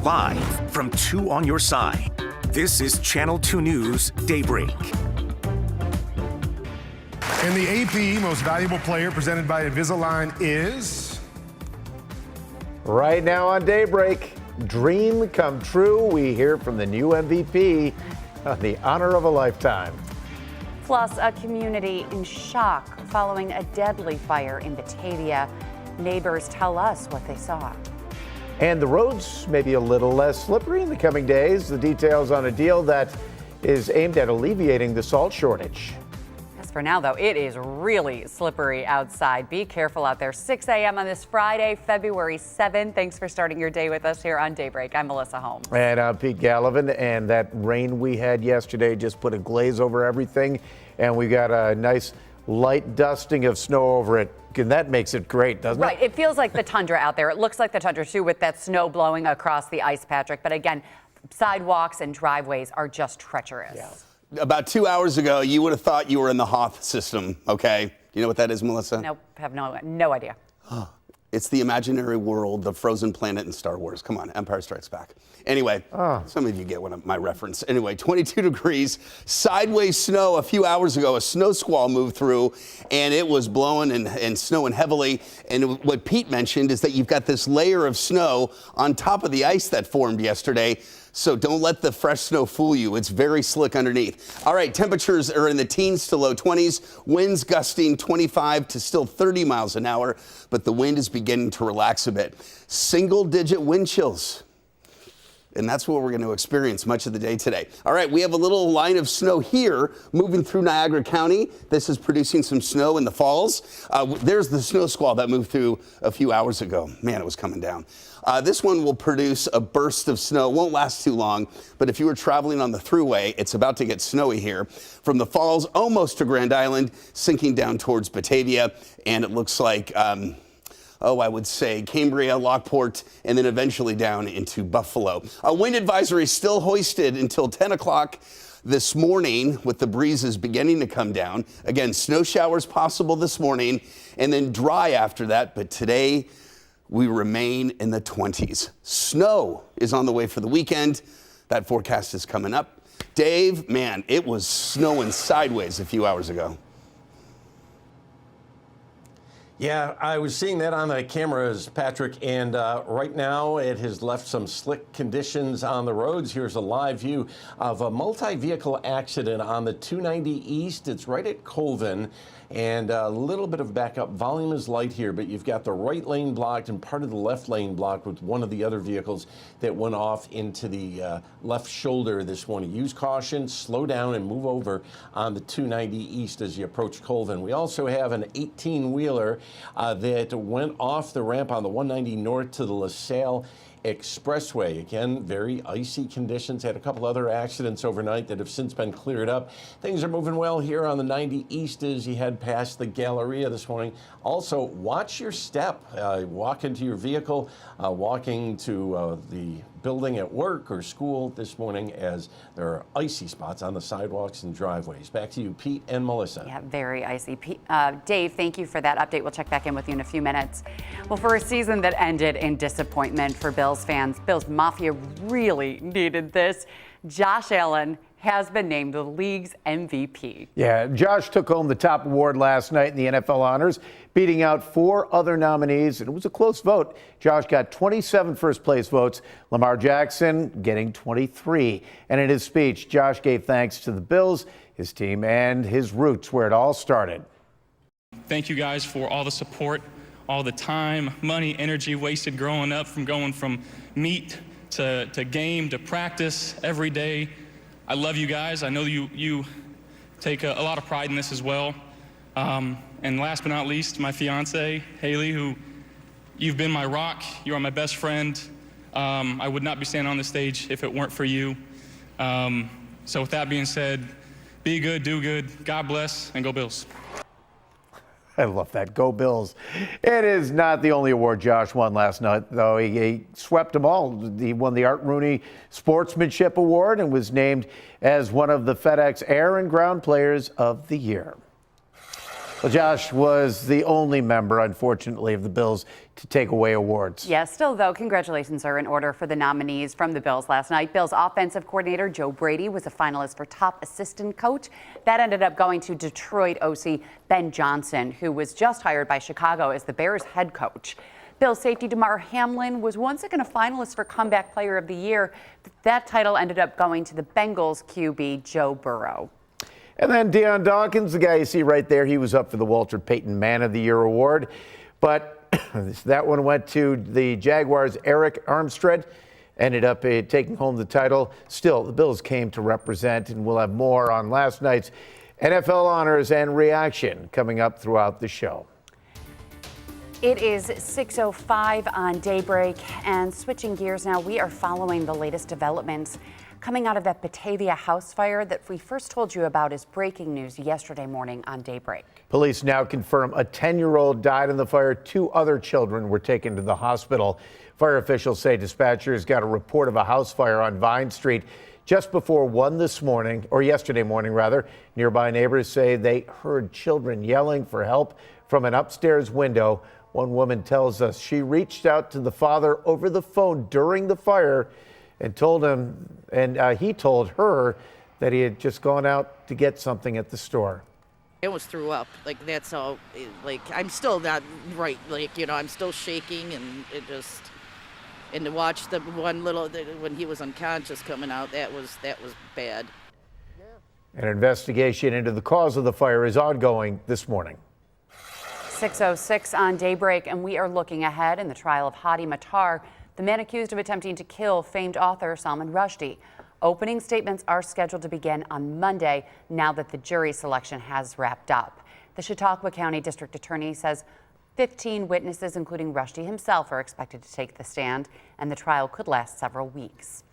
Live from 2 on your side, this is Channel 2 News Daybreak. And the AP Most Valuable Player presented by Invisalign is... Right now on Daybreak, dream come true. We hear from the new MVP on the honor of a lifetime. Plus, a community in shock following a deadly fire in Batavia. Neighbors tell us what they saw. And the roads may be a little less slippery in the coming days. The details on a deal that is aimed at alleviating the salt shortage. As for now, though, it is really slippery outside. Be careful out there. 6 a.m. on this Friday, February 7th. Thanks for starting your day with us here on Daybreak. I'm Melissa Holmes. And I'm Pete Gallivan. And that rain we had yesterday just put a glaze over everything. And we got a nice light dusting of snow over it. And that makes it great, doesn't it? Right. It feels like the tundra out there. It looks like the tundra, too, with that snow blowing across the ice, Patrick. But again, sidewalks and driveways are just treacherous. Yeah. About 2 hours ago, you would have thought you were in the Hoth system, okay? You know what that is, Melissa? Nope, have no idea. It's the imaginary world, the frozen planet in Star Wars. Come on, Empire Strikes Back. Anyway, some of you get my reference. Anyway, 22 degrees, sideways snow a few hours ago. A snow squall moved through, and it was blowing and snowing heavily. And what Pete mentioned is that you've got this layer of snow on top of the ice that formed yesterday. So don't let the fresh snow fool you. It's very slick underneath. All right, temperatures are in the teens to low 20s. Winds gusting 25 to still 30 miles an hour, but the wind is beginning to relax a bit. Single-digit wind chills. And that's what we're going to experience much of the day today. All right, we have a little line of snow here moving through Niagara County. This is producing some snow in the falls. There's the snow squall that moved through a few hours ago. Man, it was coming down. This one will produce a burst of snow. It won't last too long, but if you were traveling on the thruway, it's about to get snowy here. From the falls almost to Grand Island, sinking down towards Batavia, and it looks like... I would say Cambria, Lockport, and then eventually down into Buffalo. A wind advisory still hoisted until 10 o'clock this morning with the breezes beginning to come down. Again, snow showers possible this morning and then dry after that. But today we remain in the 20s. Snow is on the way for the weekend. That forecast is coming up. Dave, man, it was snowing sideways a few hours ago. Yeah, I was seeing that on the cameras, Patrick, and right now it has left some slick conditions on the roads. Here's a live view of a multi-vehicle accident on the 290 East. It's right at Colvin, and a little bit of backup. Volume is light here, but you've got the right lane blocked and part of the left lane blocked with one of the other vehicles that went off into the left shoulder this morning. Use caution, slow down, and move over on the 290 East as you approach Colvin. We also have an 18-wheeler that went off the ramp on the 190 north to the LaSalle Expressway. Again, very icy conditions. Had a couple other accidents overnight that have since been cleared up. Things are moving well here on the 90 East as you head past the Galleria this morning. Also, watch your step. Walk into your vehicle, walking to the building at work or school this morning as there are icy spots on the sidewalks and driveways. Back to you, Pete and Melissa. Yeah, very icy. Dave, thank you for that update. We'll check back in with you in a few minutes. Well, for a season that ended in disappointment for Bills fans, Bills Mafia really needed this. Josh Allen has been named the league's MVP. Yeah, Josh took home the top award last night in the NFL honors, beating out 4 other nominees. It was a close vote. Josh got 27 first-place votes, Lamar Jackson getting 23. And in his speech, Josh gave thanks to the Bills, his team, and his roots where it all started. Thank you guys for all the support, all the time, money, energy wasted growing up, from going from meet to game to practice every day. I love you guys. I know you take a lot of pride in this as well. And last but not least, my fiance, Haley, who you've been my rock. You are my best friend. I would not be standing on this stage if it weren't for you. So with that being said, be good, do good, God bless, and go Bills. I love that. Go Bills. It is not the only award Josh won last night, though. He swept them all. He won the Art Rooney Sportsmanship Award and was named as one of the FedEx Air and Ground Players of the Year. Well, Josh was the only member, unfortunately, of the Bills to take away awards. Yeah, still, though, congratulations are in order for the nominees from the Bills last night. Bills offensive coordinator Joe Brady was a finalist for top assistant coach. That ended up going to Detroit OC Ben Johnson, who was just hired by Chicago as the Bears head coach. Bills safety Damar Hamlin was once again a finalist for comeback player of the year. That title ended up going to the Bengals QB Joe Burrow. And then Deion Dawkins, the guy you see right there, he was up for the Walter Payton Man of the Year award. But that one went to the Jaguars' Eric Armstead, ended up taking home the title. Still, the Bills came to represent, and we'll have more on last night's NFL honors and reaction coming up throughout the show. It is 6:05 on Daybreak, and switching gears now, we are following the latest developments coming out of that Batavia house fire that we first told you about as breaking news yesterday morning on Daybreak. Police now confirm a 10-year-old died in the fire. 2 other children were taken to the hospital. Fire officials say dispatchers got a report of a house fire on Vine Street just before 1 this morning, or yesterday morning rather. Nearby neighbors say they heard children yelling for help from an upstairs window. One woman tells us she reached out to the father over the phone during the fire and told him, and he told her that he had just gone out to get something at the store. I almost threw up. Like, that's all, like, I'm still not right. Like, you know, I'm still shaking, and it just, and to watch the one little, when he was unconscious coming out, that was bad. An investigation into the cause of the fire is ongoing this morning. 6:06 on Daybreak, and we are looking ahead in the trial of Hadi Matar, the man accused of attempting to kill famed author Salman Rushdie. Opening statements are scheduled to begin on Monday now that the jury selection has wrapped up. The Chautauqua County District Attorney says 15 witnesses, including Rushdie himself, are expected to take the stand, and the trial could last several weeks.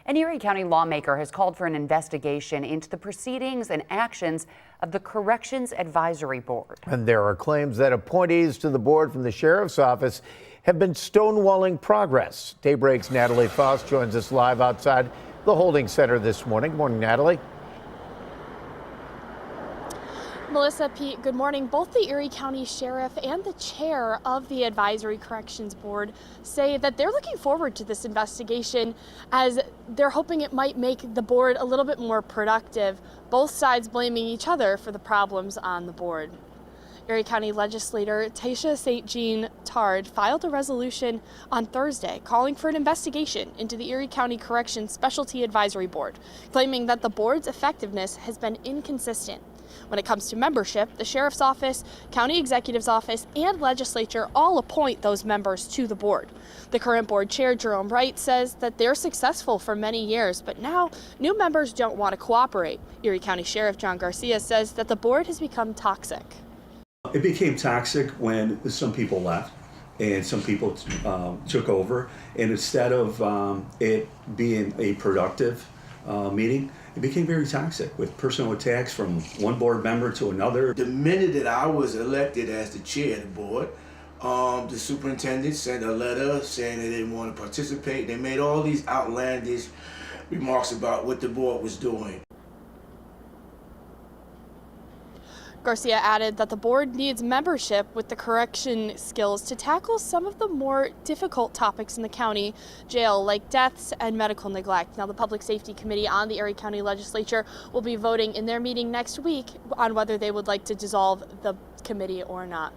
An Erie County lawmaker has called for an investigation into the proceedings and actions of the Corrections Advisory Board. And there are claims that appointees to the board from the sheriff's office have been stonewalling progress. Daybreak's Natalie Foss joins us live outside the holding center this morning. Good morning, Natalie. Melissa, Pete, good morning. Both the Erie County Sheriff and the chair of the Advisory Corrections Board say that they're looking forward to this investigation as they're hoping it might make the board a little bit more productive, both sides blaming each other for the problems on the board. Erie County legislator Taisha St. Jean Tard filed a resolution on Thursday calling for an investigation into the Erie County Corrections Specialty Advisory Board, claiming that the board's effectiveness has been inconsistent. When it comes to membership, the Sheriff's Office, County Executive's Office, and Legislature all appoint those members to the board. The current board chair, Jerome Wright, says that they're successful for many years, but now new members don't want to cooperate. Erie County Sheriff John Garcia says that the board has become toxic. It became toxic when some people left and some people took over. And instead of it being a productive meeting, it became very toxic with personal attacks from one board member to another. The minute that I was elected as the chair of the board, the superintendent sent a letter saying they didn't want to participate. They made all these outlandish remarks about what the board was doing. Garcia added that the board needs membership with the correction skills to tackle some of the more difficult topics in the county jail, like deaths and medical neglect. Now, the Public Safety Committee on the Erie County Legislature will be voting in their meeting next week on whether they would like to dissolve the committee or not.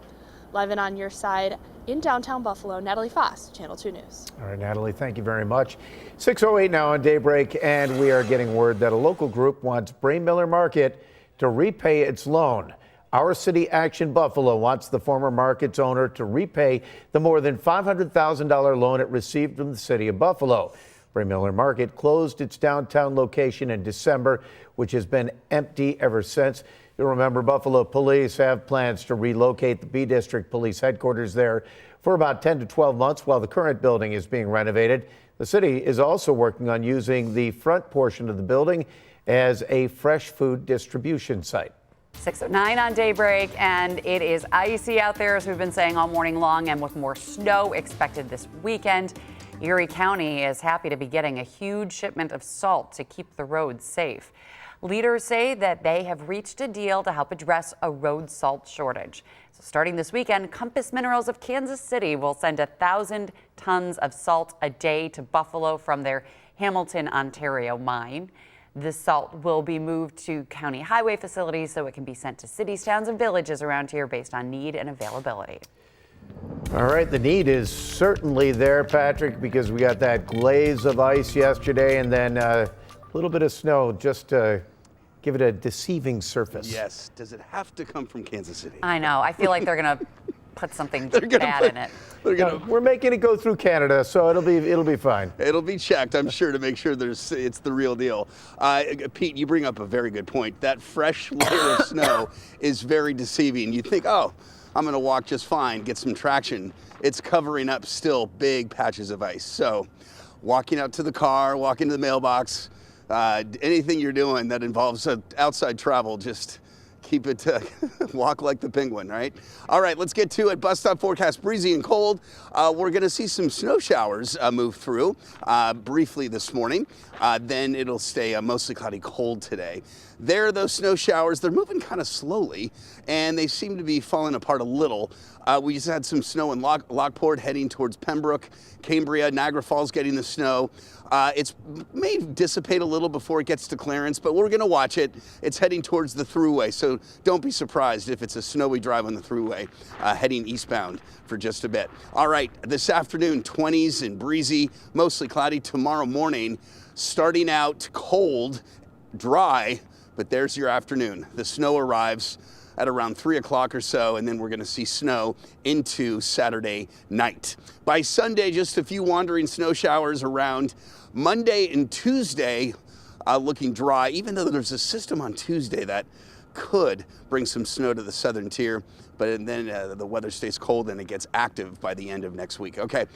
Live and on your side in downtown Buffalo, Natalie Foss, Channel 2 News. All right, Natalie, thank you very much. 6:08 now on Daybreak, and we are getting word that a local group wants Braemiller Market to repay its loan. Our City Action Buffalo wants the former market's owner to repay the more than $500,000 loan it received from the city of Buffalo. Braemiller Market closed its downtown location in December, which has been empty ever since. You'll remember Buffalo police have plans to relocate the B District Police headquarters there for about 10 to 12 months while the current building is being renovated. The city is also working on using the front portion of the building as a fresh food distribution site. 6:09 on Daybreak, and it is icy out there, as we've been saying all morning long, and with more snow expected this weekend. Erie County is happy to be getting a huge shipment of salt to keep the roads safe. Leaders say that they have reached a deal to help address a road salt shortage. So starting this weekend, Compass Minerals of Kansas City will send 1,000 tons of salt a day to Buffalo from their Hamilton, Ontario mine. The salt will be moved to county highway facilities so it can be sent to cities, towns, and villages around here based on need and availability. All right, the need is certainly there, Patrick, because we got that glaze of ice yesterday and then a little bit of snow just to give it a deceiving surface. Yes. Does it have to come from Kansas City? I know. I feel like they're going to put something bad in it. We're making it go through Canada, so it'll be fine. It'll be checked, I'm sure, to make sure it's the real deal. Pete, you bring up a very good point. That fresh layer of snow is very deceiving. You think, oh, I'm going to walk just fine, get some traction. It's covering up still big patches of ice. So walking out to the car, walking to the mailbox, anything you're doing that involves outside travel, just keep it, walk like the penguin, right? All right, let's get to it. Bus stop forecast, breezy and cold. We're going to see some snow showers move through briefly this morning. Then it'll stay mostly cloudy, cold today. Those snow showers, they're moving kind of slowly, and they seem to be falling apart a little. We just had some snow in Lockport heading towards Pembroke, Cambria, Niagara Falls getting the snow. It may dissipate a little before it gets to Clarence, but we're going to watch it. It's heading towards the thruway, so don't be surprised if it's a snowy drive on the thruway heading eastbound for just a bit. All right, this afternoon, 20s and breezy, mostly cloudy. Tomorrow morning, starting out cold, dry, but there's your afternoon. The snow arrives at around 3 o'clock or so, and then we're going to see snow into Saturday night. By Sunday, just a few wandering snow showers around. Monday and Tuesday looking dry, even though there's a system on Tuesday that could bring some snow to the southern tier, but then the weather stays cold and it gets active by the end of next week. Okay.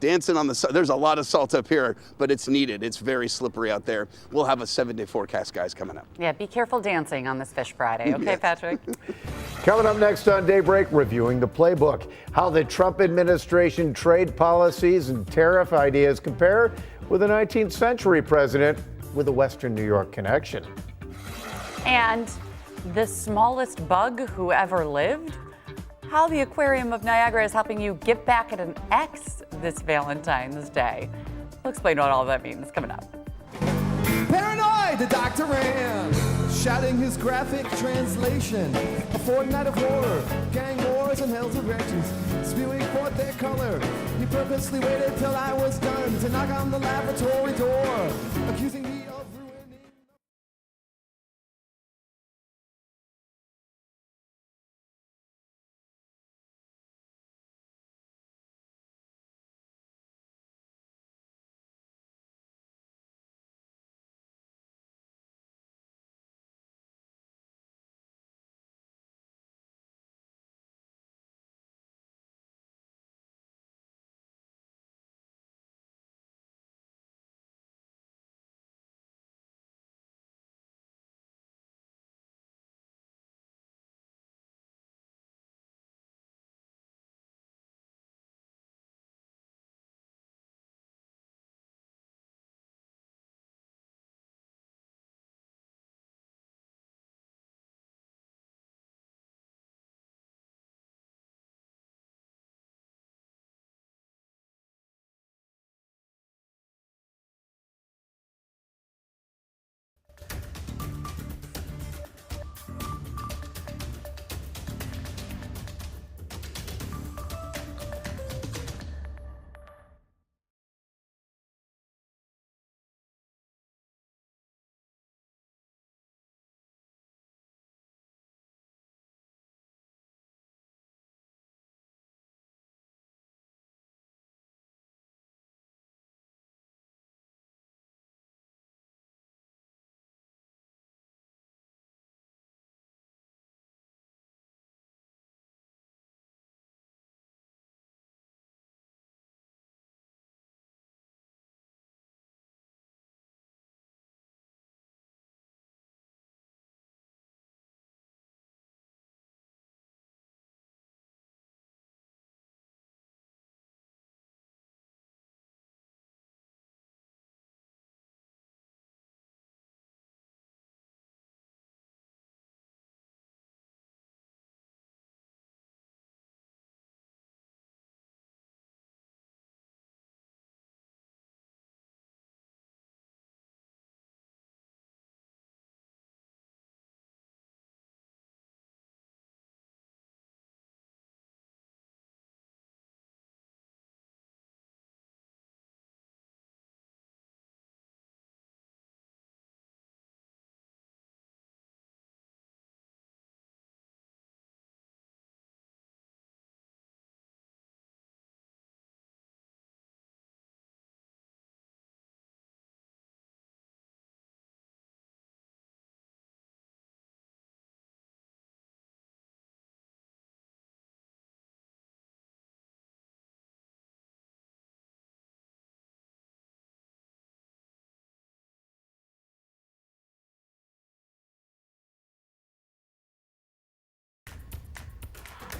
Dancing on the salt. There's a lot of salt up here, but it's needed. It's very slippery out there. We'll have a 7-day forecast, guys, coming up. Yeah, be careful dancing on this Fish Friday. Okay, Patrick? Coming up next on Daybreak, reviewing the playbook, how the Trump administration trade policies and tariff ideas compare with a 19th century president with a Western New York connection. And the smallest bug who ever lived? How the Aquarium of Niagara is helping you get back at an ex this Valentine's Day. We'll explain what all that means coming up. Paranoid, the doctor ran, shouting his graphic translation. A fortnight of horror, gang wars and hell's directions, spewing forth their color. He purposely waited till I was done to knock on the laboratory door, accusing me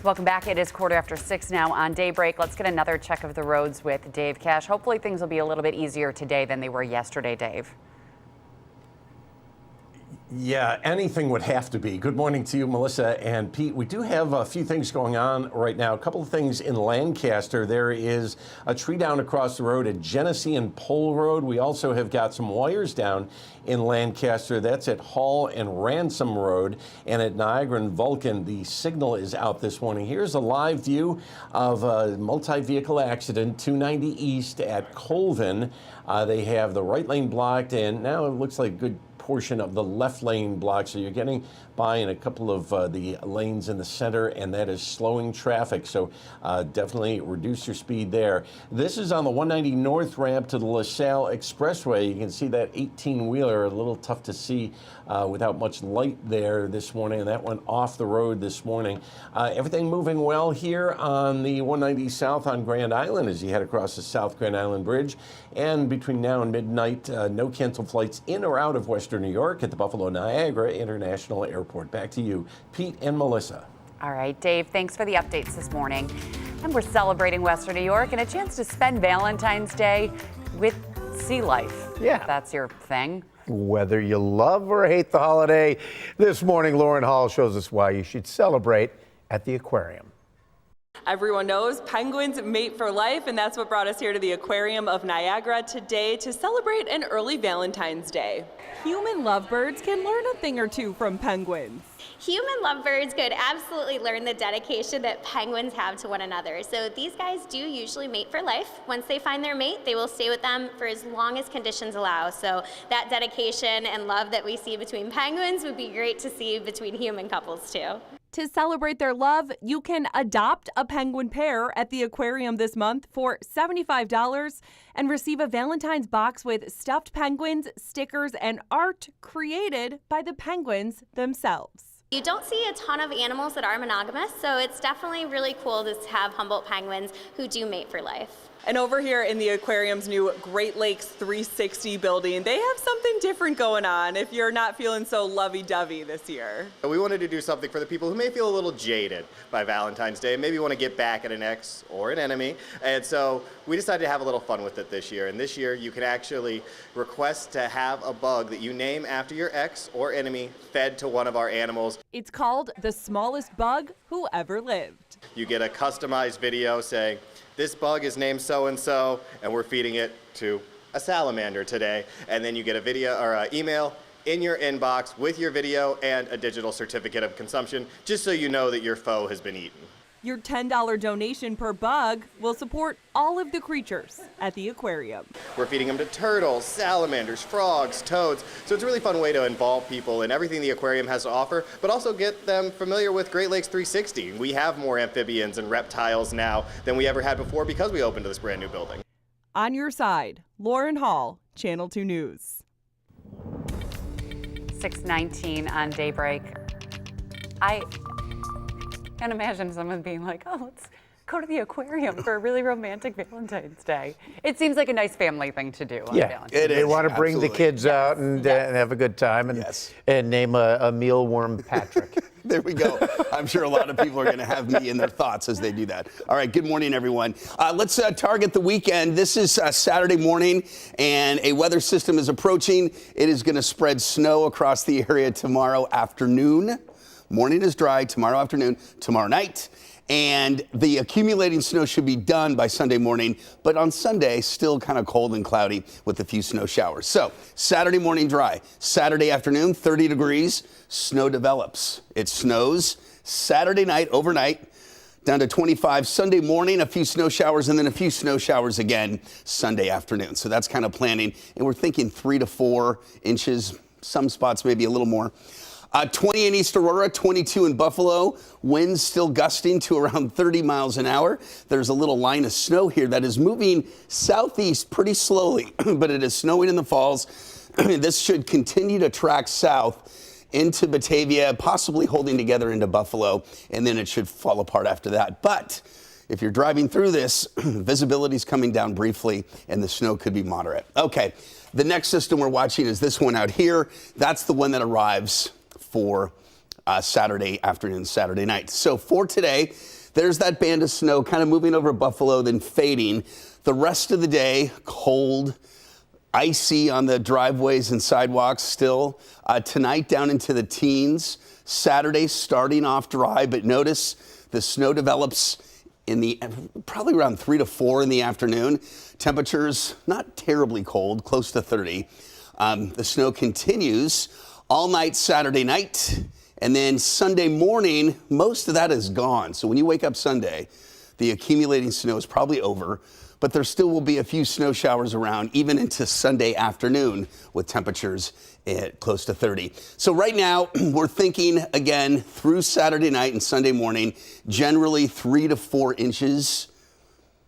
Welcome back. It is 6:15 now on Daybreak. Let's get another check of the roads with Dave Cash. Hopefully things will be a little bit easier today than they were yesterday, Dave. Yeah, anything would have to be. Good morning to you, Melissa and Pete. We do have a few things going on right now. A couple of things in Lancaster. There is a tree down across the road at Genesee and Pole Road. We also have got some wires down in Lancaster. That's at Hall and Ransom Road. And at Niagara and Vulcan, the signal is out this morning. Here's a live view of a multi-vehicle accident, 290 East at Colvin. They have the right lane blocked, and now it looks like a good portion of the left lane blocked, so you're getting by in a couple of the lanes in the center, and that is slowing traffic, so definitely reduce your speed there. This is on the 190 North ramp to the LaSalle Expressway. You can see that 18-wheeler, a little tough to see without much light there this morning, and that went off the road this morning. Everything moving well here on the 190 South on Grand Island as you head across the South Grand Island Bridge, and between now and midnight, no canceled flights in or out of Western New York at the Buffalo Niagara International Airport. Back to you, Pete and Melissa. All right, Dave, thanks for the updates this morning. And we're celebrating Western New York and a chance to spend Valentine's Day with sea life. Yeah. If that's your thing. Whether you love or hate the holiday, this morning Lauren Hall shows us why you should celebrate at the aquarium. Everyone knows penguins mate for life, and that's what brought us here to the Aquarium of Niagara today to celebrate an early Valentine's Day. Human lovebirds can learn a thing or two from penguins. Human lovebirds could absolutely learn the dedication that penguins have to one another. So these guys do usually mate for life. Once they find their mate, they will stay with them for as long as conditions allow. So that dedication and love that we see between penguins would be great to see between human couples too. To celebrate their love, you can adopt a penguin pair at the aquarium this month for $75 and receive a Valentine's box with stuffed penguins, stickers, and art created by the penguins themselves. You don't see a ton of animals that are monogamous, so it's definitely really cool to have Humboldt penguins who do mate for life. And over here in the aquarium's new Great Lakes 360 building, they have something different going on if you're not feeling so lovey-dovey this year. We wanted to do something for the people who may feel a little jaded by Valentine's Day, maybe want to get back at an ex or an enemy. And so we decided to have a little fun with it this year. And this year you can actually request to have a bug that you name after your ex or enemy fed to one of our animals. It's called The Smallest Bug Who Ever Lived. You get a customized video saying, this bug is named so-and-so, and we're feeding it to a salamander today. And then you get a video or an email in your inbox with your video and a digital certificate of consumption, just so you know that your foe has been eaten. Your $10 donation per bug will support all of the creatures at the aquarium. We're feeding them to turtles, salamanders, frogs, toads. So it's a really fun way to involve people in everything the aquarium has to offer, but also get them familiar with Great Lakes 360. We have more amphibians and reptiles now than we ever had before because we opened this brand new building. On your side, Lauren Hall, Channel 2 News. 6:19 on Daybreak. I can't imagine someone being like, oh, let's go to the aquarium for a really romantic Valentine's Day. It seems like a nice family thing to do on Valentine's Day. They want to bring the kids out and have a good time and name a mealworm Patrick. There we go. I'm sure a lot of people are going to have me in their thoughts as they do that. All right, good morning, everyone. Let's target the weekend. This is Saturday morning, and a weather system is approaching. It is going to spread snow across the area tomorrow afternoon. Morning is dry, tomorrow afternoon, tomorrow night. And the accumulating snow should be done by Sunday morning, but on Sunday, still kind of cold and cloudy with a few snow showers. So Saturday morning dry, Saturday afternoon, 30 degrees, snow develops. It snows Saturday night, overnight, down to 25. Sunday morning, a few snow showers, and then a few snow showers again Sunday afternoon. So that's kind of planning. And we're thinking 3 to 4 inches, some spots maybe a little more. 20 in East Aurora, 22 in Buffalo. Winds still gusting to around 30 miles an hour. There's a little line of snow here that is moving southeast pretty slowly, but it is snowing in the falls. This should continue to track south into Batavia, possibly holding together into Buffalo, and then it should fall apart after that. But if you're driving through this, visibility is coming down briefly, and the snow could be moderate. Okay, the next system we're watching is this one out here. That's the one that arrives for Saturday afternoon, Saturday night. So for today, There's that band of snow kind of moving over Buffalo, then fading. The rest of the day, cold, icy on the driveways and sidewalks still. Tonight down into the teens. Saturday starting off dry, but notice the snow develops in the probably around 3 to 4 in the afternoon. Temperatures not terribly cold, close to 30. The snow continues all night Saturday night, and then Sunday morning, most of that is gone. So when you wake up Sunday, the accumulating snow is probably over, but there still will be a few snow showers around even into Sunday afternoon with temperatures at close to 30. So right now we're thinking again through Saturday night and Sunday morning, generally 3 to 4 inches.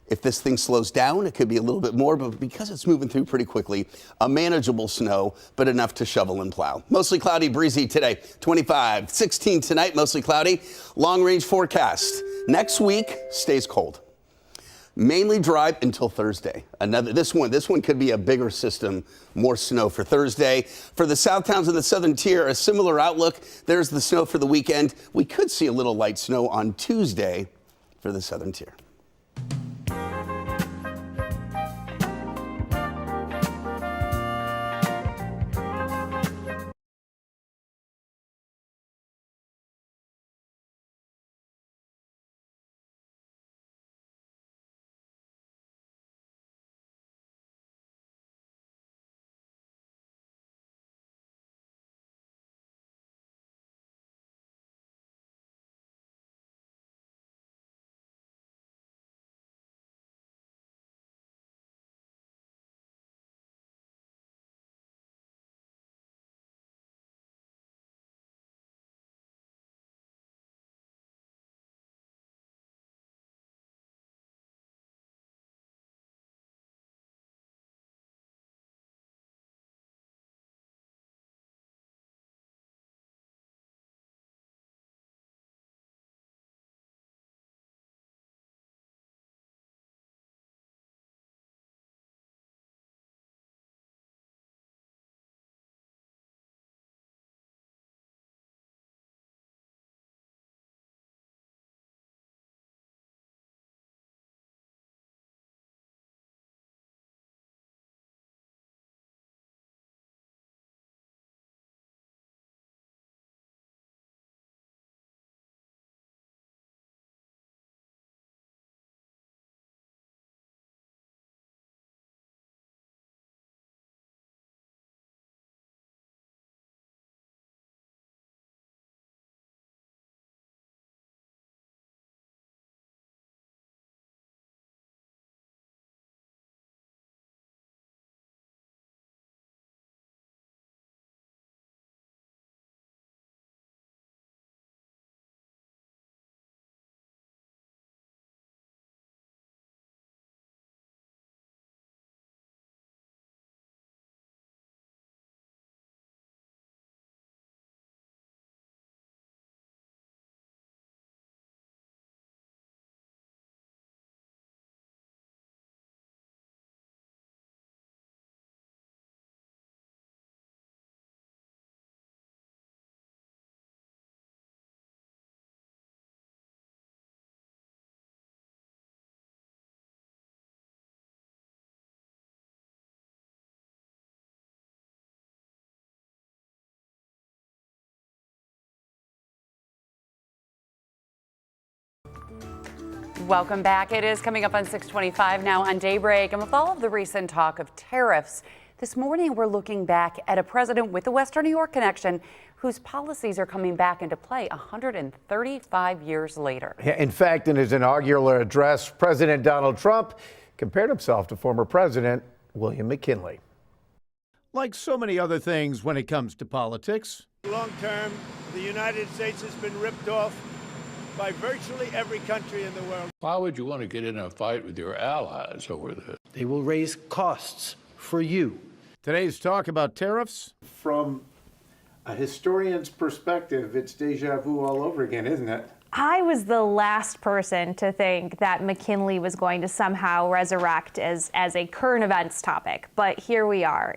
If this thing slows down, it could be a little bit more, but because it's moving through pretty quickly, a manageable snow, but enough to shovel and plow. Mostly cloudy, breezy today, 25, 16 tonight, mostly cloudy. Long range forecast. Next week stays cold. Mainly dry until Thursday. This one could be a bigger system, more snow for Thursday. For the south towns in the southern tier, a similar outlook. There's the snow for the weekend. We could see a little light snow on Tuesday for the southern tier. Welcome back. It is coming up on 6:25 now on Daybreak. And with all of the recent talk of tariffs, this morning we're looking back at a president with a Western New York connection whose policies are coming back into play 135 years later. In fact, in his inaugural address, President Donald Trump compared himself to former President William McKinley. Like so many other things when it comes to politics, long term, the United States has been ripped off by virtually every country in the world. Why would you want to get in a fight with your allies over this? They will raise costs for you. Today's talk about tariffs. From a historian's perspective, it's deja vu all over again, isn't it? I was the last person to think that McKinley was going to somehow resurrect as a current events topic, but here we are.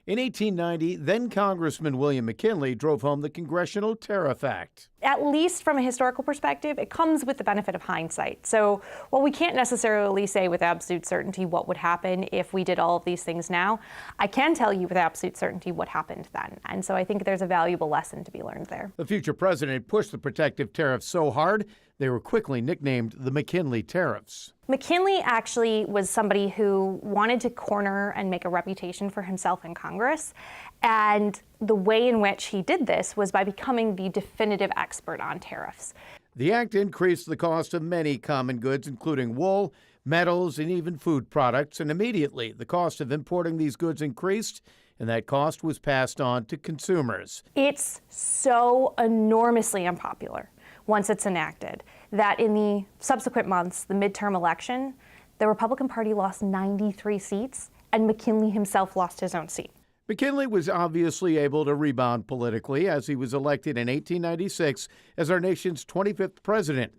In 1890, then Congressman William McKinley drove home the Congressional Tariff Act. at least from a historical perspective, it comes with the benefit of hindsight. So while we can't necessarily say with absolute certainty what would happen if we did all of these things now, I can tell you with absolute certainty what happened then. And so I think there's a valuable lesson to be learned there. The future president pushed the protective tariffs so hard, they were quickly nicknamed the McKinley tariffs. McKinley actually was somebody who wanted to corner and make a reputation for himself in Congress. And the way in which he did this was by becoming the definitive expert on tariffs. The act increased the cost of many common goods, including wool, metals, and even food products. And immediately, the cost of importing these goods increased, and that cost was passed on to consumers. It's so enormously unpopular once it's enacted that in the subsequent months, the midterm election, the Republican Party lost 93 seats, and McKinley himself lost his own seat. McKinley was obviously able to rebound politically as he was elected in 1896 as our nation's 25th president.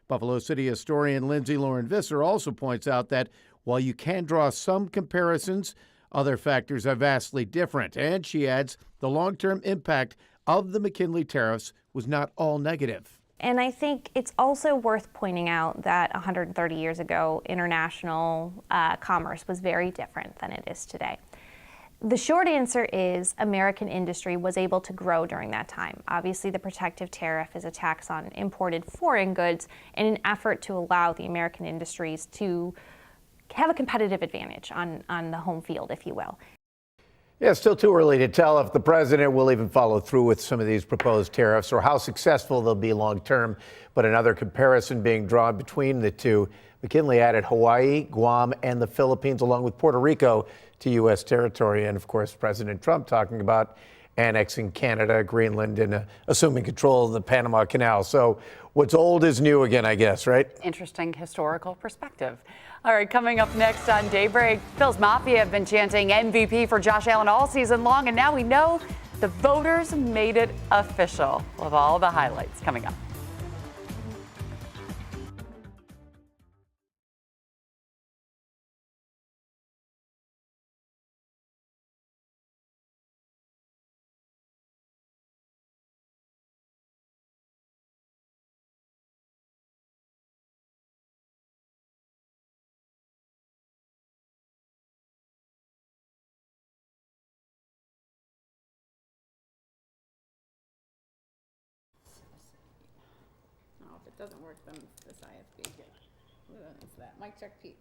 Buffalo City historian Lindsay Lauren Visser also points out that while you can draw some comparisons, other factors are vastly different. And she adds the long-term impact of the McKinley tariffs was not all negative. And I think it's also worth pointing out that 130 years ago, international commerce was very different than it is today. The short answer is American industry was able to grow during that time. Obviously, the protective tariff is a tax on imported foreign goods in an effort to allow the American industries to have a competitive advantage on the home field, if you will. Yeah, still too early to tell if the president will even follow through with some of these proposed tariffs or how successful they'll be long term. But another comparison being drawn between the two. McKinley added Hawaii, Guam, and the Philippines, along with Puerto Rico, to U.S. territory. And of course, President Trump talking about annexing Canada, Greenland, and assuming control of the Panama Canal. So what's old is new again, I guess, right? Interesting historical perspective. All right, coming up next on Daybreak, Bills Mafia have been chanting MVP for Josh Allen all season long, and now we know the voters made it official. We'll have all the highlights coming up. Doesn't work, then it's this IFB. It's that. Mic check, Pete.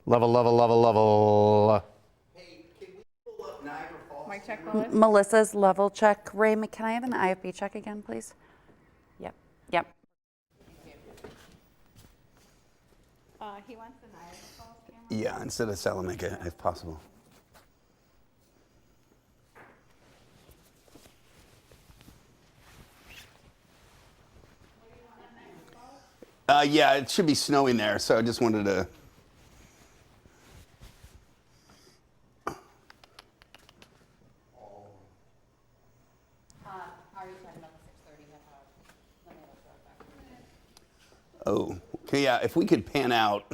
Level. Hey, can we pull up Niagara Falls? Mic check, Melissa. Melissa's level check. Ray, can I have an IFB check again, please? Yep. He wants the Niagara Falls camera. Yeah, instead of Salamanca, if possible. Yeah, it should be snowing there, so I just wanted to. Oh, okay, yeah, if we could pan out.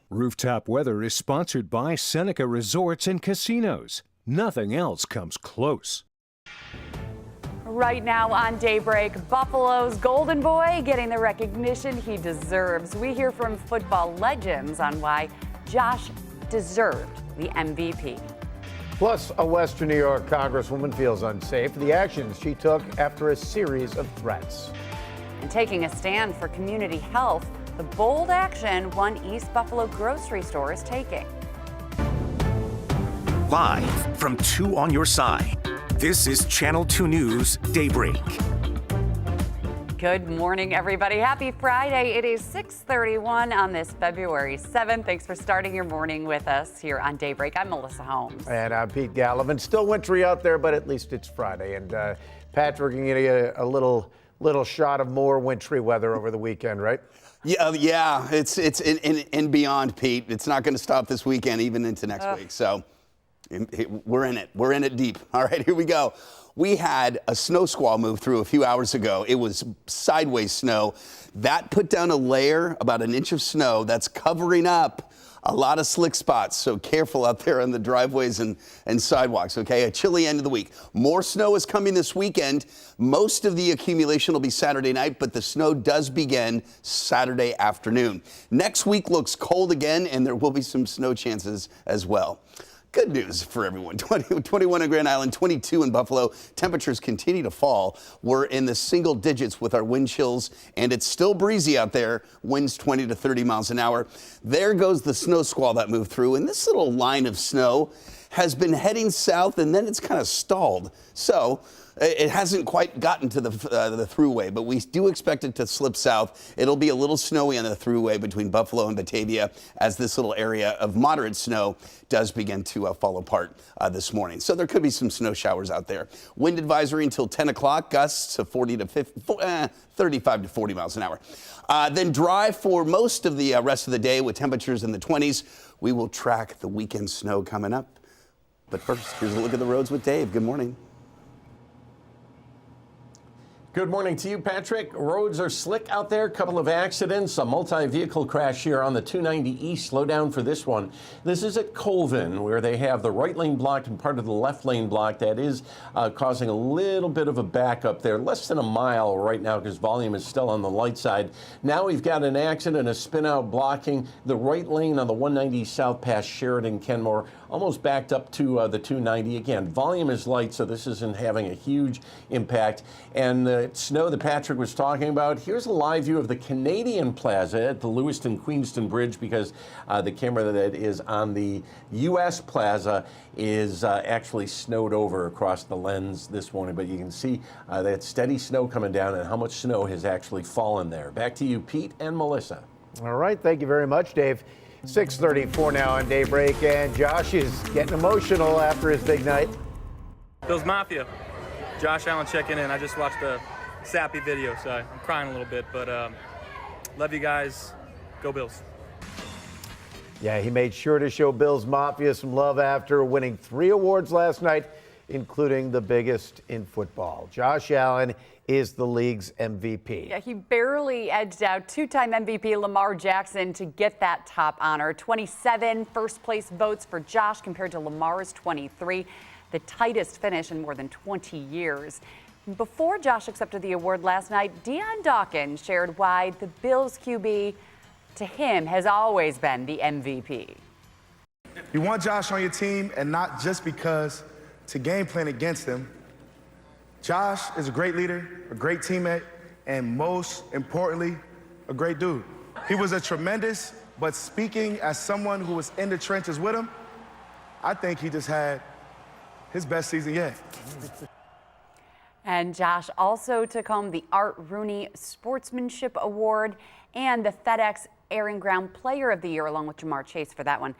Rooftop Weather is sponsored by Seneca Resorts and Casinos. Nothing else comes close. Right now on Daybreak, Buffalo's Golden Boy getting the recognition he deserves. We hear from football legends on why Josh deserved the MVP. Plus, a Western New York congresswoman feels unsafe for the actions she took after a series of threats. And taking a stand for community health, the bold action one East Buffalo grocery store is taking. Live from 2 on your side, this is Channel 2 News Daybreak. Good morning, everybody. Happy Friday. It is 6:31 on this February 7th. Thanks for starting your morning with us here on Daybreak. I'm Melissa Holmes. And I'm Pete Gallivan. Still wintry out there, but at least it's Friday. And Patrick, you're going to get a little shot of more wintry weather over the weekend, right? Yeah, it's and beyond, Pete. It's not going to stop this weekend, even into next week. So we're in it. We're in it deep. All right, here we go. We had a snow squall move through a few hours ago. It was sideways snow. That put down a layer, about an inch of snow, that's covering up a lot of slick spots. So careful out there on the driveways and sidewalks, okay? A chilly end of the week. More snow is coming this weekend. Most of the accumulation will be Saturday night, but the snow does begin Saturday afternoon. Next week looks cold again, and there will be some snow chances as well. Good news for everyone. 21 in Grand Island, 22 in Buffalo. Temperatures continue to fall. We're in the single digits with our wind chills, and it's still breezy out there. Winds 20 to 30 miles an hour. There goes the snow squall that moved through, and this little line of snow has been heading south, and then it's kind of stalled. So it hasn't quite gotten to the thruway, but we do expect it to slip south. It'll be a little snowy on the thruway between Buffalo and Batavia as this little area of moderate snow does begin to fall apart this morning. So there could be some snow showers out there. Wind advisory until 10 o'clock, gusts of 35 to 40 miles an hour. Then dry for most of the rest of the day with temperatures in the 20s. We will track the weekend snow coming up. But first, here's a look at the roads with Dave. Good morning. Good morning to you, Patrick. Roads are slick out there. Couple of accidents. A multi-vehicle crash here on the 290 East. Slow down for this one. This is at Colvin, where they have the right lane blocked and part of the left lane blocked. That is causing a little bit of a backup there. Less than a mile right now because volume is still on the light side. Now we've got an accident, a spin out blocking the right lane on the 190 south past Sheridan, Kenmore. Almost backed up to the 290. Again, volume is light, so this isn't having a huge impact. And the snow that Patrick was talking about, here's a live view of the Canadian Plaza at the Lewiston-Queenston Bridge because the camera that is on the U.S. Plaza is actually snowed over across the lens this morning. But you can see that steady snow coming down and how much snow has actually fallen there. Back to you, Pete and Melissa. All right, thank you very much, Dave. 6:34 now on Daybreak, and Josh is getting emotional after his big night. Bills Mafia. Josh Allen checking in. I just watched a sappy video, so I'm crying a little bit, but love you guys. Go Bills. Yeah, he made sure to show Bills Mafia some love after winning 3 awards last night, including the biggest in football. Josh Allen is the league's MVP. Yeah, he barely edged out two-time MVP Lamar Jackson to get that top honor. 27 first-place votes for Josh compared to Lamar's 23, the tightest finish in more than 20 years. Before Josh accepted the award last night, Deion Dawkins shared why the Bills QB, to him, has always been the MVP. You want Josh on your team, and not just because to game plan against him. Josh is a great leader, a great teammate, and most importantly, a great dude. He was a tremendous, but speaking as someone who was in the trenches with him, I think he just had his best season yet. And Josh also took home the Art Rooney Sportsmanship Award and the FedEx Air and Ground Player of the Year, along with Jamar Chase for that one.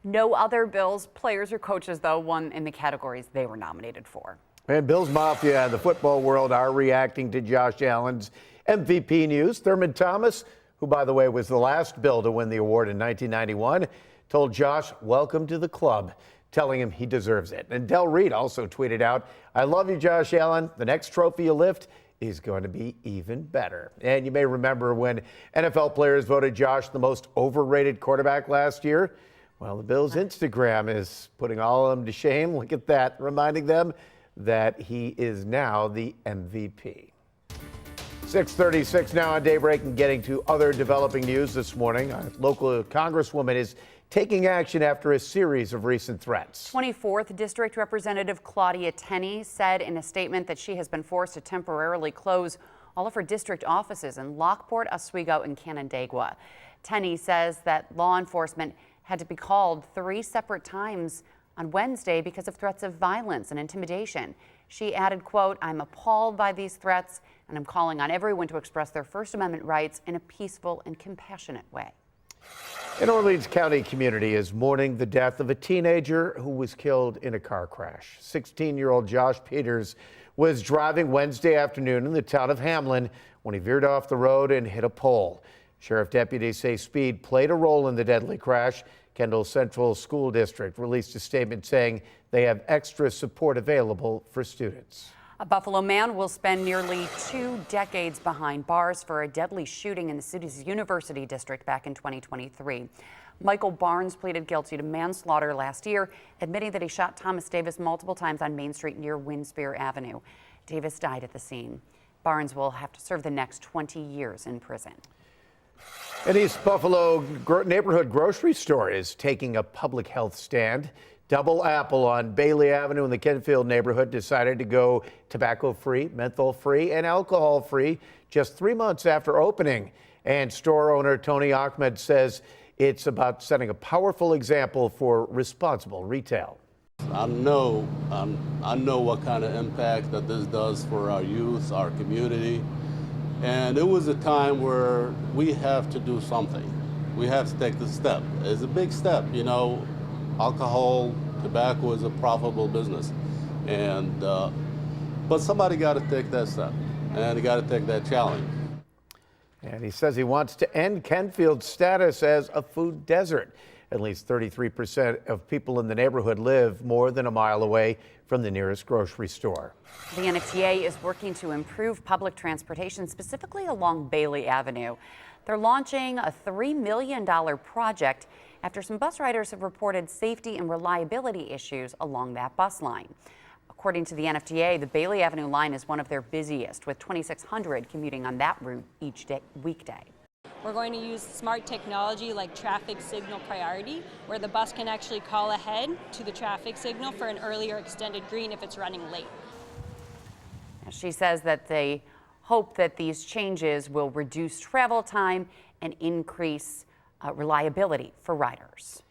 No other Bills players or coaches, though, won in the categories they were nominated for. And Bills Mafia and the football world are reacting to Josh Allen's MVP news. Thurman Thomas, who, by the way, was the last Bill to win the award in 1991, told Josh, "Welcome to the club." telling him he deserves it. And Del Reed also tweeted out, "I love you, Josh Allen. The next trophy you lift is going to be even better." And you may remember when NFL players voted Josh the most overrated quarterback last year. Well, the Bills' Instagram is putting all of them to shame. Look at that, reminding them that he is now the MVP. 6:36 now on Daybreak, and getting to other developing news this morning. A local congresswoman is taking action after a series of recent threats. 24th District Representative Claudia Tenney said in a statement that she has been forced to temporarily close all of her district offices in Lockport, Oswego, and Canandaigua. Tenney says that law enforcement had to be called 3 separate times on Wednesday because of threats of violence and intimidation. She added, quote, "I'm appalled by these threats, and I'm calling on everyone to express their First Amendment rights in a peaceful and compassionate way." An Orleans County community is mourning the death of a teenager who was killed in a car crash. 16-year-old Josh Peters was driving Wednesday afternoon in the town of Hamlin when he veered off the road and hit a pole. Sheriff deputies say speed played a role in the deadly crash. Kendall Central School District released a statement saying they have extra support available for students. A Buffalo man will spend nearly 2 decades behind bars for a deadly shooting in the city's University District back in 2023. Michael Barnes pleaded guilty to manslaughter last year, admitting that he shot Thomas Davis multiple times on Main Street near Winspear Avenue. Davis died at the scene. Barnes will have to serve the next 20 years in prison. An East Buffalo neighborhood grocery store is taking a public health stand. Double Apple on Bailey Avenue in the Kenfield neighborhood decided to go tobacco-free, menthol-free, and alcohol-free just 3 months after opening. And store owner Tony Ahmed says it's about setting a powerful example for responsible retail. I know what kind of impact that this does for our youth, our community. And it was a time where we have to do something. We have to take the step. It's a big step, you know. Alcohol, tobacco is a profitable business, and but somebody got to take that step, and they got to take that challenge. And he says he wants to end Kenfield's status as a food desert. At least 33% of people in the neighborhood live more than a mile away from the nearest grocery store. The NFTA is working to improve public transportation, specifically along Bailey Avenue. They're launching a $3 million project after some bus riders have reported safety and reliability issues along that bus line. According to the NFTA, the Bailey Avenue line is one of their busiest, with 2,600 commuting on that route each weekday. We're going to use smart technology like traffic signal priority, where the bus can actually call ahead to the traffic signal for an earlier extended green if it's running late. She says that they hope that these changes will reduce travel time and increase reliability for riders.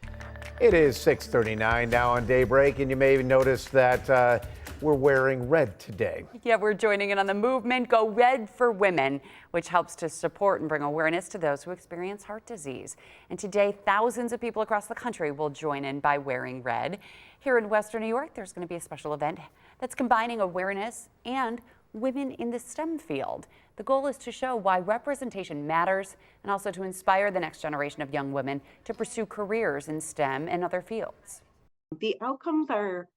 It is 6:39 now on Daybreak, and you may have noticed that we're wearing red today. Yeah, we're joining in on the movement Go Red for Women, which helps to support and bring awareness to those who experience heart disease. And today, thousands of people across the country will join in by wearing red. Here in Western New York, there's going to be a special event that's combining awareness and women in the STEM field. The goal is to show why representation matters and also to inspire the next generation of young women to pursue careers in STEM and other fields. The outcomes are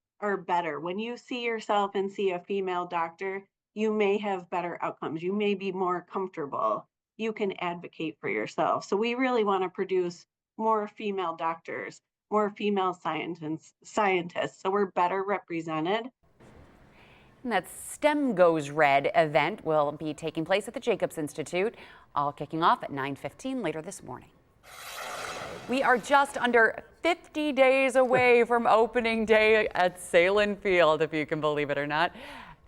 better. When you see yourself and see a female doctor, you may have better outcomes. You may be more comfortable. You can advocate for yourself. So we really want to produce more female doctors, more female scientists, so we're better represented. And that STEM Goes Red event will be taking place at the Jacobs Institute, all kicking off at 9:15 later this morning. We are just under 50 days away from opening day at Salem Field, if you can believe it or not.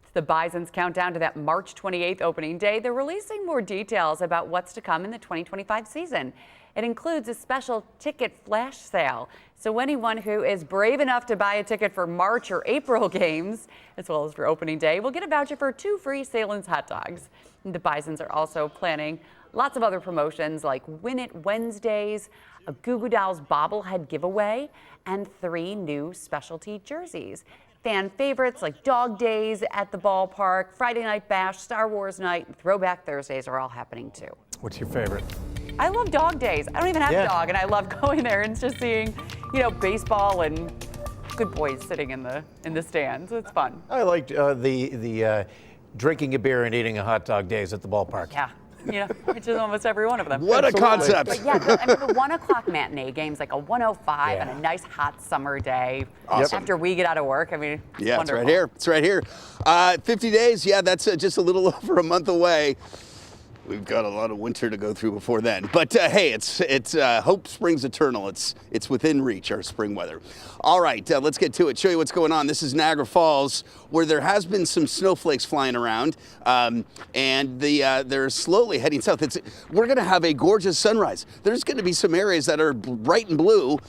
It's the Bison's countdown to that March 28th opening day. They're releasing more details about what's to come in the 2025 season. It includes a special ticket flash sale. So anyone who is brave enough to buy a ticket for March or April games, as well as for opening day, will get a voucher for 2 free Salem's hot dogs. And the Bisons are also planning lots of other promotions like Win It Wednesdays, a Goo Goo Dolls bobblehead giveaway, and 3 new specialty jerseys. Fan favorites like Dog Days at the ballpark, Friday Night Bash, Star Wars Night, and Throwback Thursdays are all happening too. What's your favorite? I love Dog Days. I don't even have a dog, and I love going there and just seeing, you know, baseball and good boys sitting in the stands. It's fun. I liked the drinking a beer and eating a hot dog days at the ballpark. Yeah. Which is almost every one of them. What a concept. But yeah, the 1 o'clock matinee games, like a 1:05 and a nice hot summer day. Awesome. After we get out of work, I mean, Yeah, wonderful. it's right here. It's right here. 50 days, yeah, that's just a little over a month away. We've got a lot of winter to go through before then. But hey, it's hope springs eternal. It's within reach, our spring weather. All right, let's get to it. Show you what's going on. This is Niagara Falls, where there has been some snowflakes flying around, and they're slowly heading south. We're going to have a gorgeous sunrise. There's going to be some areas that are bright and blue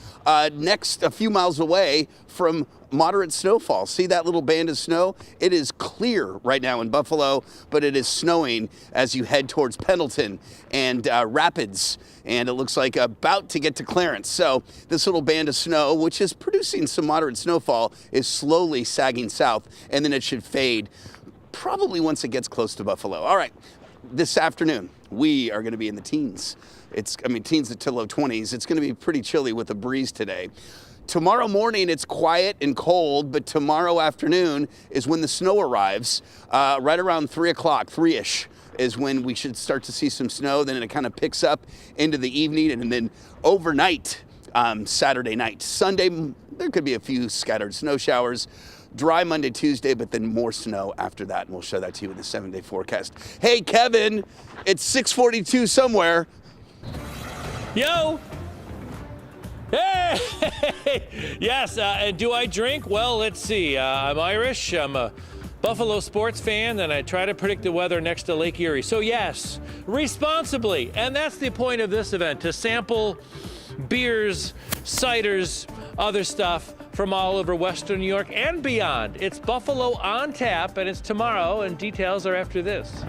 next a few miles away from moderate snowfall. See that little band of snow? It is clear right now in Buffalo, but it is snowing as you head towards Pendleton and Rapids, and it looks like about to get to Clarence. So this little band of snow, which is producing some moderate snowfall, is slowly sagging south, and then it should fade probably once it gets close to Buffalo. All right, this afternoon, we are going to be in the teens. Teens to low 20s. It's going to be pretty chilly with a breeze today. Tomorrow morning, it's quiet and cold, but tomorrow afternoon is when the snow arrives, right around 3 o'clock, 3-ish is when we should start to see some snow. Then it kind of picks up into the evening, and then overnight, Saturday night. Sunday, there could be a few scattered snow showers. Dry Monday, Tuesday, but then more snow after that, and we'll show that to you in the 7-day forecast. Hey, Kevin, it's 6:42 somewhere. Yo! Hey! Yes, and do I drink? Well, let's see. I'm Irish. I'm a Buffalo sports fan, and I try to predict the weather next to Lake Erie. So yes, responsibly. And that's the point of this event, to sample beers, ciders, other stuff from all over Western New York and beyond. It's Buffalo on Tap, and it's tomorrow, and details are after this.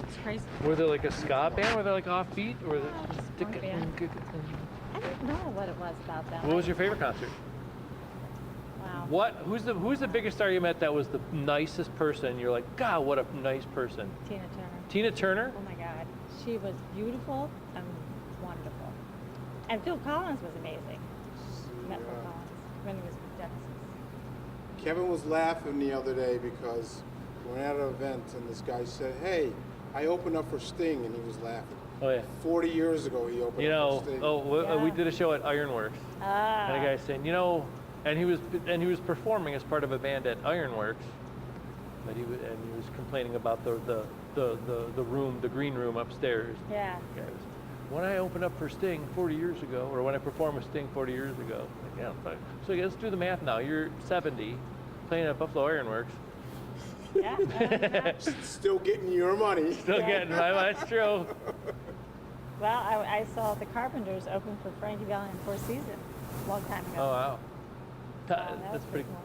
It's crazy. Were they like a ska band? Were they like offbeat? Or I don't know what it was about them. What was your favorite concert? Wow. Who's the biggest star you met that was the nicest person? You're like, God, what a nice person. Tina Turner. Tina Turner? Oh my God. She was beautiful and wonderful. And Phil Collins was amazing. Met Phil Collins when he was with Genesis. Kevin was laughing the other day because we were at an event and this guy said, "Hey, I opened up for Sting," and he was laughing. Oh yeah. 40 years ago he opened up for Sting. We did a show at Ironworks. And a guy saying, and he was performing as part of a band at Ironworks, but he was complaining about the room, the green room upstairs. Yeah. The guy was, when I opened up for Sting 40 years ago, or when I performed with Sting 40 years ago, like, yeah, fine. So let's do the math now. You're 70, playing at Buffalo Ironworks. Yeah. Still getting your money. Still getting my money. That's true. Well, I saw the Carpenters open for Frankie Valli in Four Seasons a long time ago. Oh wow. That's pretty cool.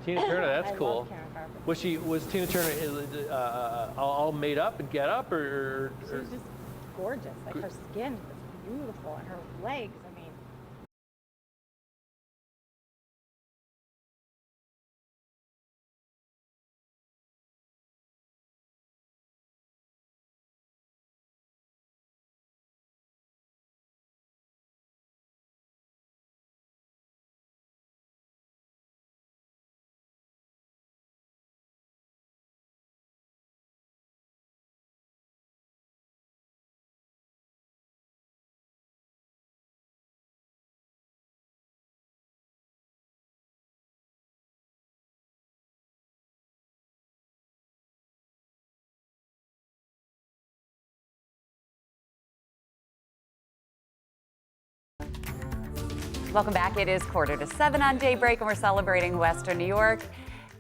Tina Turner, that's cool. Love Karen Carpenter. Was Tina Turner all made up and get up, or? She was just gorgeous. Like her skin was beautiful, and her legs. Welcome back. It is 6:45 on Daybreak, and we're celebrating Western New York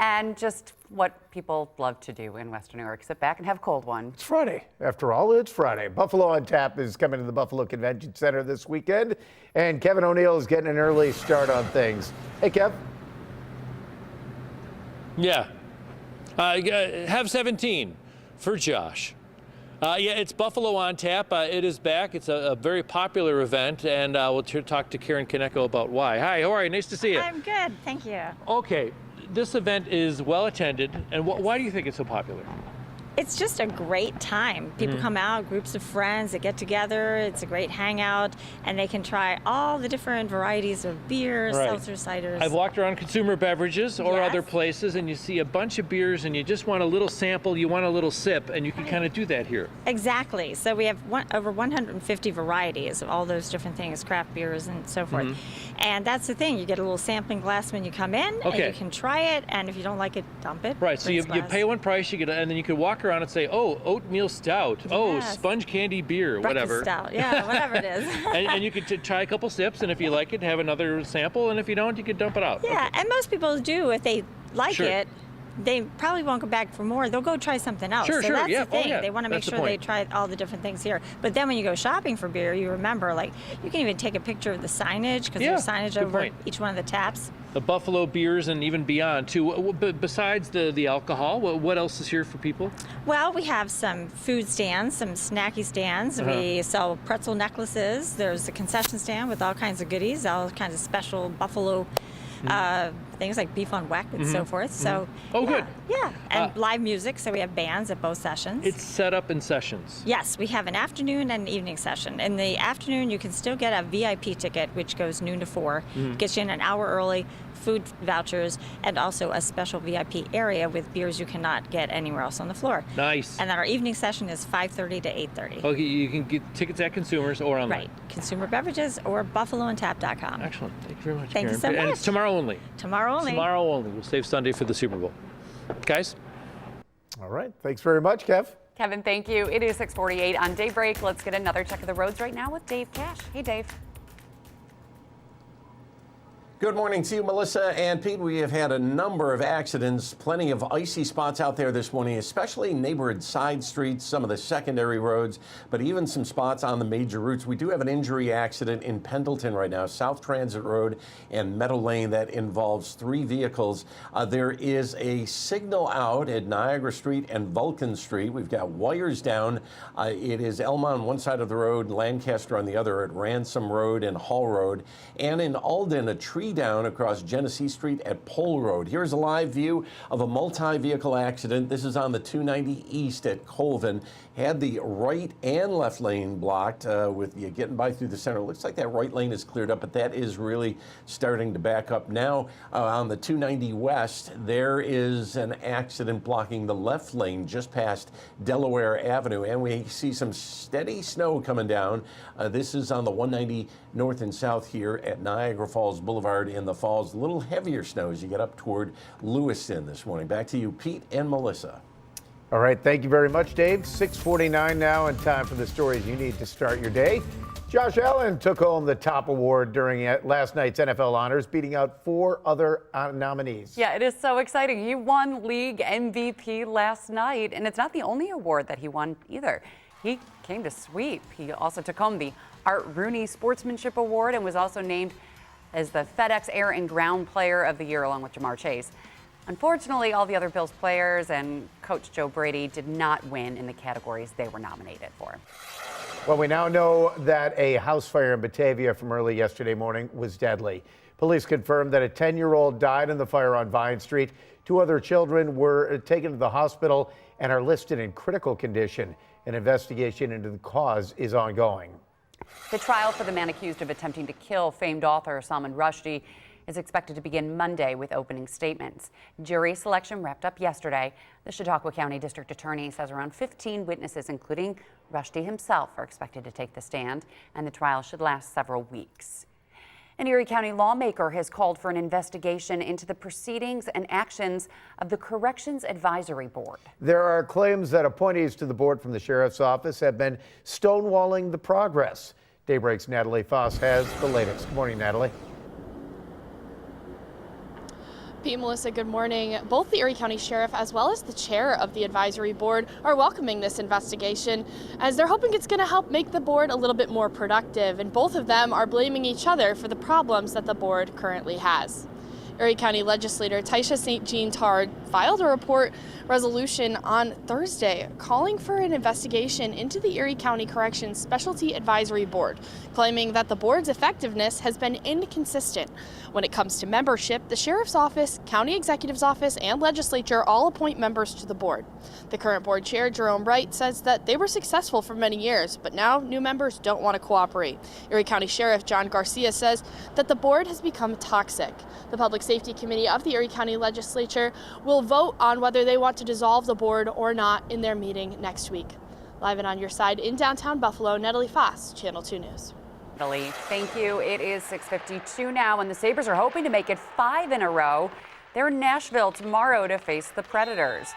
and just what people love to do in Western New York. Sit back and have a cold one. It's Friday. After all, it's Friday. Buffalo on Tap is coming to the Buffalo Convention Center this weekend, and Kevin O'Neill is getting an early start on things. Hey, Kev. Yeah. Have 17 for Josh. Yeah, it's Buffalo on Tap. It is back. It's a very popular event, and we'll talk to Karen Kaneko about why. Hi, how are you? Nice to see you. I'm good, thank you. Okay, this event is well attended, and why do you think it's so popular? It's just a great time. People come out, groups of friends that get together. It's a great hangout, and they can try all the different varieties of beers, seltzer, ciders. I've walked around consumer beverages or other places, and you see a bunch of beers, and you just want a little sample, you want a little sip, and you can kind of do that here. Exactly. So we have over 150 varieties of all those different things, craft beers and so forth. And that's the thing. You get a little sampling glass when you come in, and you can try it, and if you don't like it, dump it. Right, so you pay one price, you get, and then you can walk around and say, oh, oatmeal stout, oh, sponge candy beer, whatever. Stout, yeah, whatever it is. and you could try a couple sips, and if you like it, have another sample, and if you don't, you could dump it out. Yeah, and most people do. If they like it, they probably won't go back for more. They'll go try something else. So that's the thing. They want to make sure they try all the different things here. But then when you go shopping for beer, you remember, like, you can even take a picture of the signage, because there's signage over each one of the taps. The Buffalo beers and even beyond, too. Besides the alcohol, what else is here for people? Well, we have some food stands, some snacky stands. We sell pretzel necklaces. There's a concession stand with all kinds of goodies, all kinds of special Buffalo things like beef on weck and so forth. So, good. Yeah, and live music. So we have bands at both sessions. It's set up in sessions. Yes, we have an afternoon and an evening session. In the afternoon, you can still get a VIP ticket, which goes noon to 4. Gets you in an hour early, food vouchers, and also a special VIP area with beers you cannot get anywhere else on the floor. Nice. And then our evening session is 5:30 to 8:30. Okay, you can get tickets at Consumers or online. Right, Consumer Beverages or buffaloandtap.com. Excellent. Thank you very much, Thank Karen. you so much. And it's tomorrow only. Tomorrow only. Tomorrow only. We'll save Sunday for the Super Bowl. Guys? All right. Thanks very much, Kev. Kevin, thank you. It is 6:48 on Daybreak. Let's get another check of the roads right now with Dave Cash. Hey, Dave. Good morning to you, Melissa and Pete. We have had a number of accidents, plenty of icy spots out there this morning, especially neighborhood side streets, some of the secondary roads, but even some spots on the major routes. We do have an injury accident in Pendleton right now, South Transit Road and Meadow Lane, that involves 3 vehicles. There is a signal out at Niagara Street and Vulcan Street. We've got wires down. It is Elma on one side of the road, Lancaster on the other at Ransom Road and Hall Road. And in Alden, a tree down across Genesee Street at Pole Road. Here's a live view of a multi-vehicle accident. This is on the 290 East at Colvin. Had the right and left lane blocked with you getting by through the center. Looks like that right lane is cleared up, but that is really starting to back up now. On the 290 West, there is an accident blocking the left lane just past Delaware Avenue, and we see some steady snow coming down. This is on the 190 North and South here at Niagara Falls Boulevard in the Falls. A little heavier snow as you get up toward Lewiston this morning. Back to you, Pete and Melissa. All right, thank you very much, Dave. 6:49 now, and time for the stories you need to start your day. Josh Allen took home the top award during last night's NFL honors, beating out 4 other nominees. Yeah, it is so exciting. He won league MVP last night, and it's not the only award that he won either. He came to sweep. He also took home the Art Rooney Sportsmanship Award and was also named as the FedEx Air and Ground Player of the Year, along with Jamar Chase. Unfortunately, all the other Bills players and Coach Joe Brady did not win in the categories they were nominated for. Well, we now know that a house fire in Batavia from early yesterday morning was deadly. Police confirmed that a 10-year-old died in the fire on Vine Street. 2 other children were taken to the hospital and are listed in critical condition. An investigation into the cause is ongoing. The trial for the man accused of attempting to kill famed author Salman Rushdie is expected to begin Monday with opening statements. Jury selection wrapped up yesterday. The Chautauqua County District Attorney says around 15 witnesses, including Rushdie himself, are expected to take the stand, and the trial should last several weeks. An Erie County lawmaker has called for an investigation into the proceedings and actions of the Corrections Advisory Board. There are claims that appointees to the board from the sheriff's office have been stonewalling the progress. Daybreak's Natalie Foss has the latest. Good morning, Natalie. Pete, Melissa, good morning. Both the Erie County Sheriff as well as the chair of the advisory board are welcoming this investigation as they're hoping it's going to help make the board a little bit more productive. And both of them are blaming each other for the problems that the board currently has. Erie County legislator Taisha St. Jean Tard filed a report resolution on Thursday calling for an investigation into the Erie County Corrections Specialty Advisory Board, claiming that the board's effectiveness has been inconsistent. When it comes to membership, the Sheriff's Office, County Executive's Office, and Legislature all appoint members to the board. The current board chair, Jerome Wright, says that they were successful for many years, but now new members don't want to cooperate. Erie County Sheriff John Garcia says that the board has become toxic. The Public Safety Committee of the Erie County Legislature will vote on whether they want to dissolve the board or not in their meeting next week. Live and on your side in downtown Buffalo, Natalie Foss, Channel 2 News. Natalie, thank you. It is 6:52 now, and the Sabres are hoping to make it 5 in a row. They're in Nashville tomorrow to face the Predators.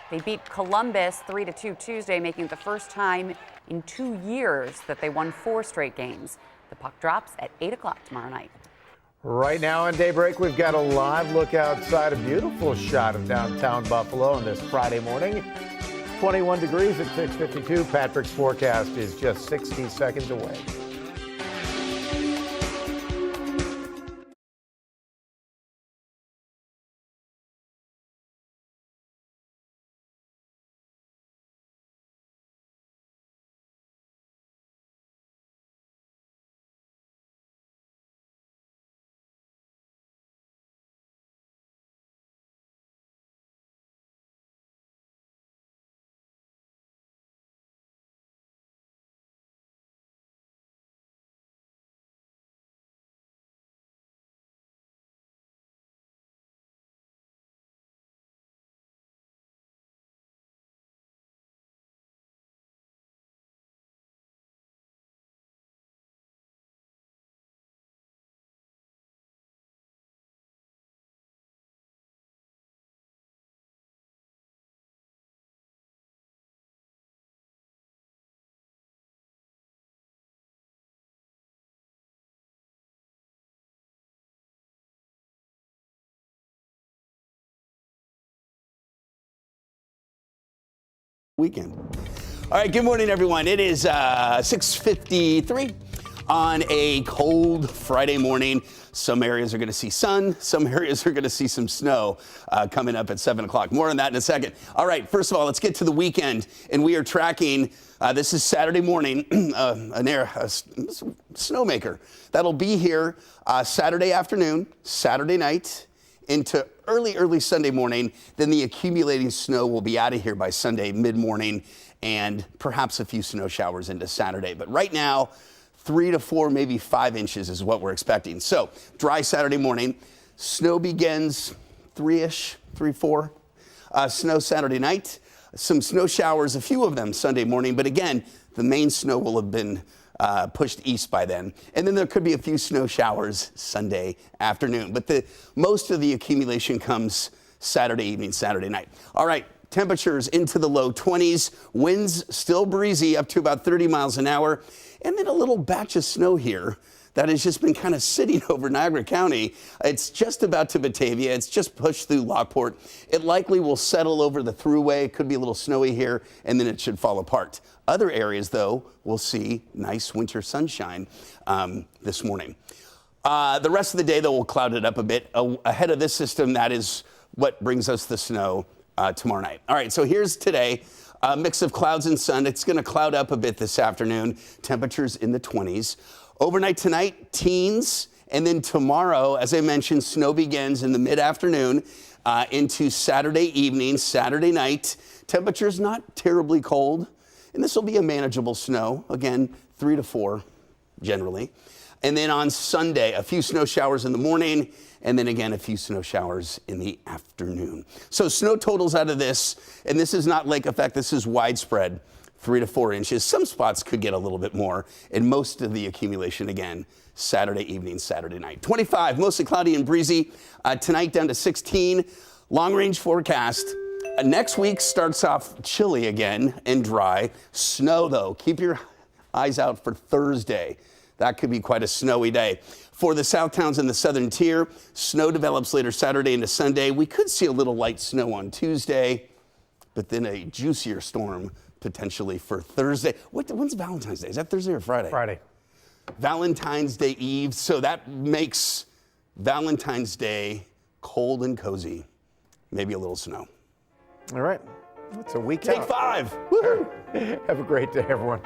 They beat Columbus 3-2 Tuesday, making it the first time in 2 years that they won 4 straight games. The puck drops at 8 o'clock tomorrow night. Right now on Daybreak, we've got a live look outside, a beautiful shot of downtown Buffalo on this Friday morning. 21 degrees at 6:52. Patrick's forecast is just 60 seconds away. Weekend. All right, good morning, everyone. It is 6:53 on a cold Friday morning. Some areas are going to see sun. Some areas are going to see some snow coming up at 7 o'clock. More on that in a second. All right, first of all, let's get to the weekend. And we are tracking, this is Saturday morning, a snowmaker. That'll be here Saturday afternoon, Saturday night, into early Sunday morning. Then the accumulating snow will be out of here by Sunday mid-morning and perhaps a few snow showers into Saturday. But right now, 3 to 4, maybe 5 inches is what we're expecting. So dry Saturday morning. Snow begins 3-ish, 3, 4. Snow Saturday night. Some snow showers, a few of them Sunday morning. But again, the main snow will have been pushed east by then. And then there could be a few snow showers Sunday afternoon. But most of the accumulation comes Saturday evening, Saturday night. All right, temperatures into the low 20s. Winds still breezy up to about 30 miles an hour. And then a little batch of snow here that has just been kind of sitting over Niagara County. It's just about to Batavia. It's just pushed through Lockport. It likely will settle over the thruway. It could be a little snowy here, and then it should fall apart. Other areas, though, will see nice winter sunshine this morning. The rest of the day, though, will cloud it up a bit. Ahead of this system, that is what brings us the snow tomorrow night. All right, so here's today. A mix of clouds and sun. It's going to cloud up a bit this afternoon. Temperatures in the 20s. Overnight tonight, teens. And then tomorrow, as I mentioned, snow begins in the mid-afternoon into Saturday evening, Saturday night. Temperatures not terribly cold. And this will be a manageable snow. Again, 3 to 4 generally. And then on Sunday, a few snow showers in the morning, and then again, a few snow showers in the afternoon. So snow totals out of this, and this is not lake effect, this is widespread, 3 to 4 inches. Some spots could get a little bit more, and most of the accumulation, again, Saturday evening, Saturday night. 25, mostly cloudy and breezy. Tonight down to 16. Long-range forecast. Next week starts off chilly again and dry. Snow, though. Keep your eyes out for Thursday. That could be quite a snowy day. For the south towns in the southern tier, snow develops later Saturday into Sunday. We could see a little light snow on Tuesday, but then a juicier storm potentially for Thursday. When's Valentine's Day? Is that Thursday or Friday? Friday. Valentine's Day Eve. So that makes Valentine's Day cold and cozy. Maybe a little snow. All right. It's a week Take out. 5. Woo-hoo. Have a great day, everyone.